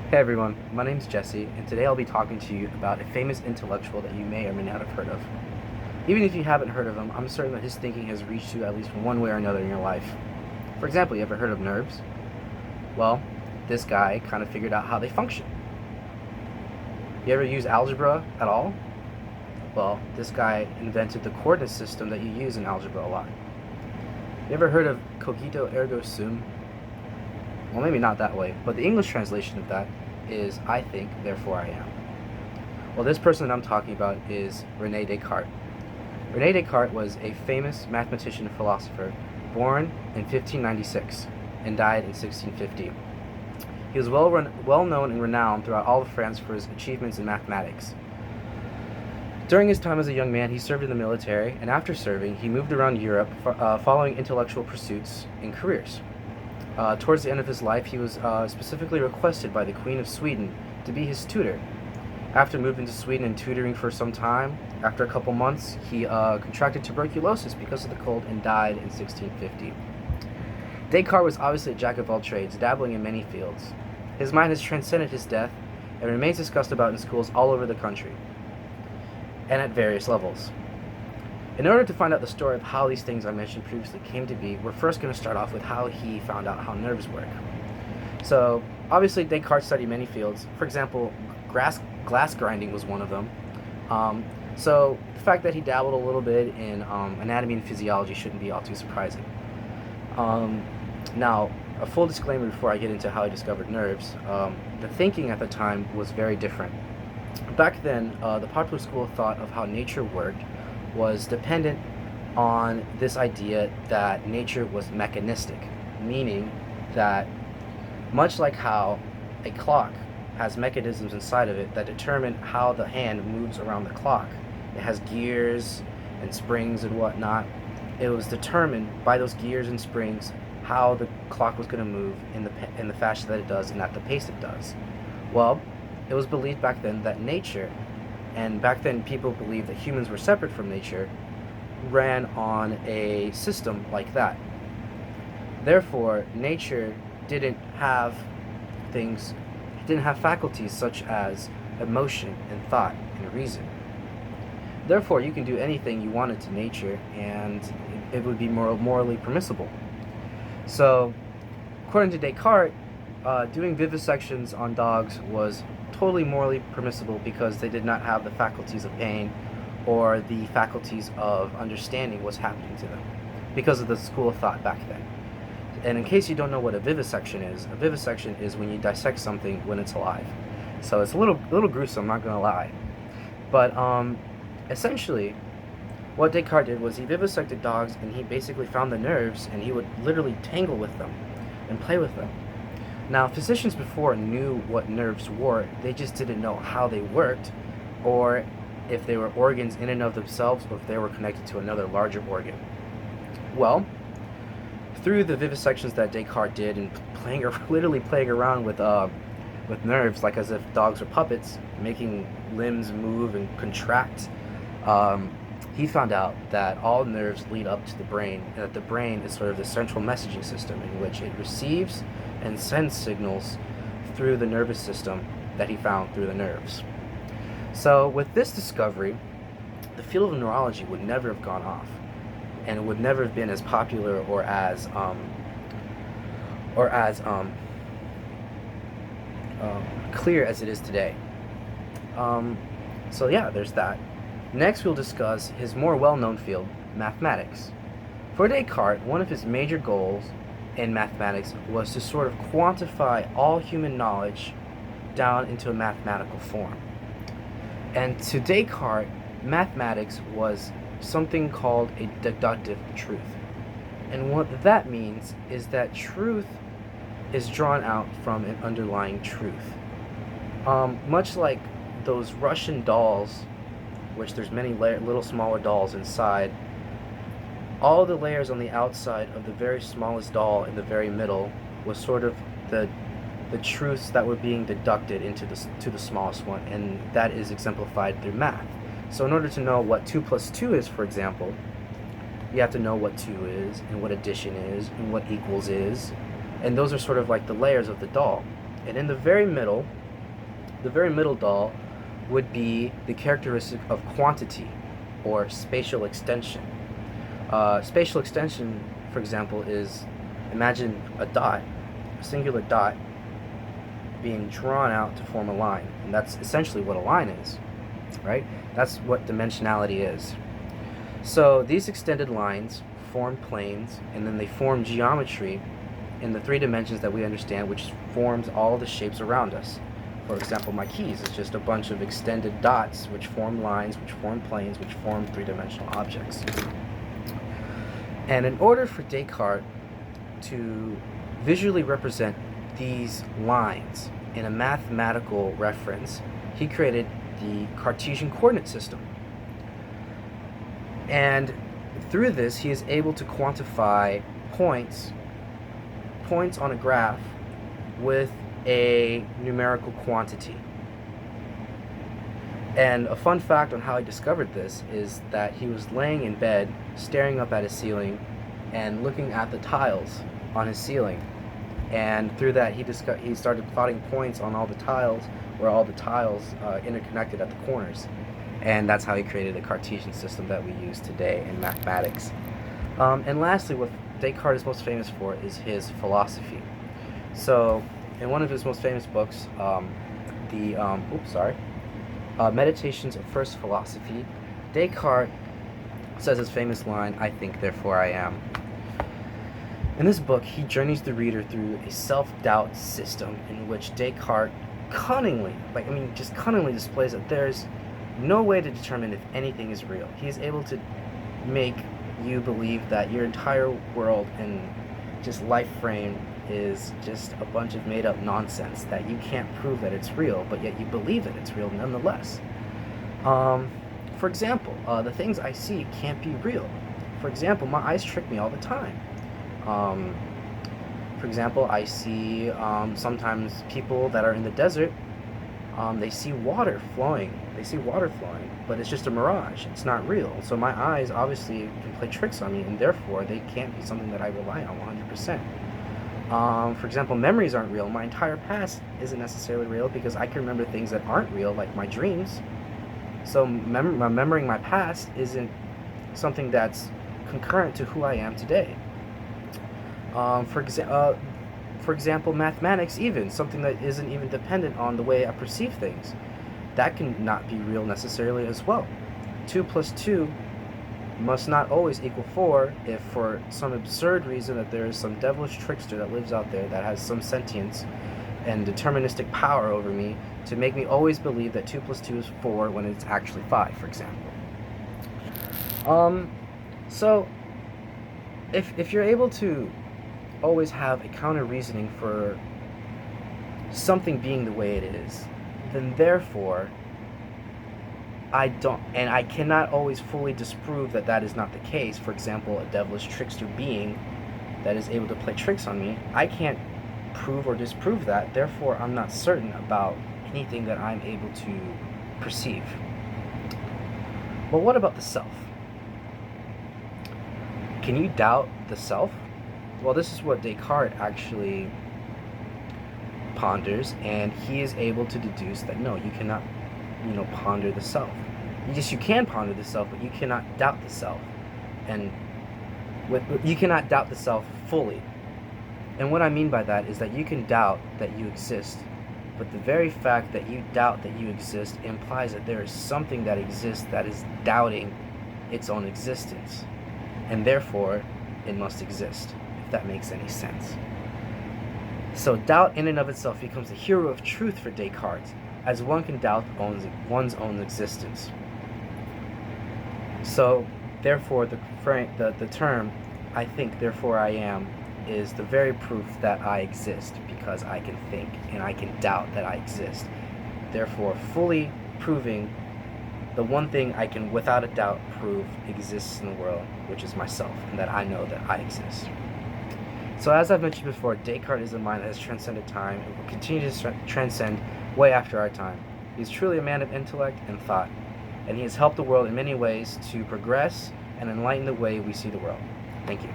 Hey everyone, my name is Jesse, and today I'll be talking to you about a famous intellectual that you may or may not have heard of. Even if you haven't heard of him, I'm certain that his thinking has reached you at least one way or another in your life. For example, you ever heard of nerves? Well, this guy kind of figured out how they function. You ever use algebra at all? Well, this guy invented the coordinate system that you use in algebra a lot. You ever heard of cogito ergo sum? Well, maybe not that way, but the English translation of that is I think, therefore I am. Well, this person that I'm talking about is Rene Descartes. Rene Descartes was a famous mathematician and philosopher born in 1596 and died in 1650. He was well known and renowned throughout all of France for his achievements in mathematics. During his time as a young man, he served in the military, and after serving, he moved around Europe following intellectual pursuits and careers. Towards the end of his life, he was specifically requested by the Queen of Sweden to be his tutor. After moving to Sweden and tutoring for some time, after a couple months, he contracted tuberculosis because of the cold and died in 1650. Descartes was obviously a jack of all trades, dabbling in many fields. His mind has transcended his death and remains discussed about in schools all over the country and at various levels. In order to find out the story of how these things I mentioned previously came to be, we're first going to start off with how he found out how nerves work. So, obviously Descartes studied many fields. For example, glass grinding was one of them. So, the fact that he dabbled a little bit in anatomy and physiology shouldn't be all too surprising. Now, a full disclaimer before I get into how he discovered nerves. The thinking at the time was very different. Back then, the popular school of thought of how nature worked was dependent on this idea that nature was mechanistic, meaning that much like how a clock has mechanisms inside of it that determine how the hand moves around the clock. It has gears and springs and whatnot. It was determined by those gears and springs how the clock was going to move in the fashion that it does and at the pace it does. Well, it was believed back then that nature, and back then people believed that humans were separate from nature, ran on a system like that. Therefore, nature didn't have faculties such as emotion and thought and reason. Therefore, you can do anything you wanted to nature and it would be morally permissible. So, according to Descartes, doing vivisections on dogs was totally morally permissible because they did not have the faculties of pain or the faculties of understanding what's happening to them because of the school of thought back then. And in case you don't know what a vivisection is when you dissect something when it's alive. So it's a little gruesome, I'm not gonna lie. But essentially, what Descartes did was he vivisected dogs and he basically found the nerves and he would literally tangle with them and play with them. Now, physicians before knew what nerves were, they just didn't know how they worked, or if they were organs in and of themselves, or if they were connected to another larger organ. Well, through the vivisections that Descartes did and literally playing around with nerves, like as if dogs were puppets, making limbs move and contract, he found out that all nerves lead up to the brain, and that the brain is sort of the central messaging system in which it receives and sends signals through the nervous system that he found through the nerves. So with this discovery, the field of neurology would never have gone off, and it would never have been as popular or as clear as it is today. So yeah, there's that. Next, we'll discuss his more well-known field, mathematics. For Descartes, one of his major goals in mathematics was to sort of quantify all human knowledge down into a mathematical form. And to Descartes, mathematics was something called a deductive truth. And what that means is that truth is drawn out from an underlying truth. Much like those Russian dolls, which there's many little smaller dolls inside, all the layers on the outside of the very smallest doll in the very middle was sort of the truths that were being deducted to the smallest one, and that is exemplified through math. So in order to know what 2 plus 2 is, for example, you have to know what 2 is, and what addition is, and what equals is, and those are sort of like the layers of the doll. And in the very middle, the very middle doll would be the characteristic of quantity or spatial extension. Spatial extension, for example, is, imagine a dot, a singular dot, being drawn out to form a line. And that's essentially what a line is, right? That's what dimensionality is. So these extended lines form planes, and then they form geometry in the 3 dimensions that we understand, which forms all the shapes around us. For example, my keys is just a bunch of extended dots which form lines, which form planes, which form 3-dimensional objects. And in order for Descartes to visually represent these lines in a mathematical reference, he created the Cartesian coordinate system. And through this, he is able to quantify points on a graph with a numerical quantity. And a fun fact on how he discovered this is that he was laying in bed, staring up at his ceiling, and looking at the tiles on his ceiling. And through that, he started plotting points on all the tiles, where all the tiles interconnected at the corners. And that's how he created the Cartesian system that we use today in mathematics. And lastly, what Descartes is most famous for is his philosophy. So, in one of his most famous books, Meditations of First Philosophy, Descartes says his famous line, "I think, therefore I am." In this book, he journeys the reader through a self-doubt system in which Descartes cunningly displays that there's no way to determine if anything is real. He is able to make you believe that your entire world and just life frame is just a bunch of made-up nonsense, that you can't prove that it's real, but yet you believe that it's real nonetheless. For example, the things I see can't be real. For example, my eyes trick me all the time. For example, I see sometimes people that are in the desert, they see water flowing. But it's just a mirage. It's not real. So my eyes obviously can play tricks on me, and therefore they can't be something that I rely on 100%. For example, memories aren't real. My entire past isn't necessarily real because I can remember things that aren't real, like my dreams. So remembering my past isn't something that's concurrent to who I am today. For example, mathematics, even something that isn't even dependent on the way I perceive things, that can not be real necessarily as well. 2 plus 2 must not always equal 4 if for some absurd reason that there is some devilish trickster that lives out there that has some sentience and deterministic power over me to make me always believe that 2 plus 2 is 4 when it's actually 5, for example. So if you're able to always have a counter reasoning for something being the way it is, then therefore I cannot always fully disprove that that is not the case. For example, a devilish trickster being that is able to play tricks on me, I can't prove or disprove that, therefore I'm not certain about anything that I'm able to perceive. But what about the self? Can you doubt the self? Well, this is what Descartes actually ponders, and he is able to deduce that no, you cannot, ponder the self. You can ponder the self, but you cannot doubt the self, and you cannot doubt the self fully. And what I mean by that is that you can doubt that you exist, but the very fact that you doubt that you exist implies that there is something that exists that is doubting its own existence, and therefore it must exist, if that makes any sense. So doubt in and of itself becomes the hero of truth for Descartes, as one can doubt one's own existence. So therefore the term "I think, therefore I am" is the very proof that I exist, because I can think and I can doubt that I exist, therefore fully proving the one thing I can without a doubt prove exists in the world, which is myself, and that I know that I exist. So as I've mentioned before, Descartes is a mind that has transcended time and will continue to transcend way after our time. He's truly a man of intellect and thought, and he has helped the world in many ways to progress and enlighten the way we see the world. Thank you.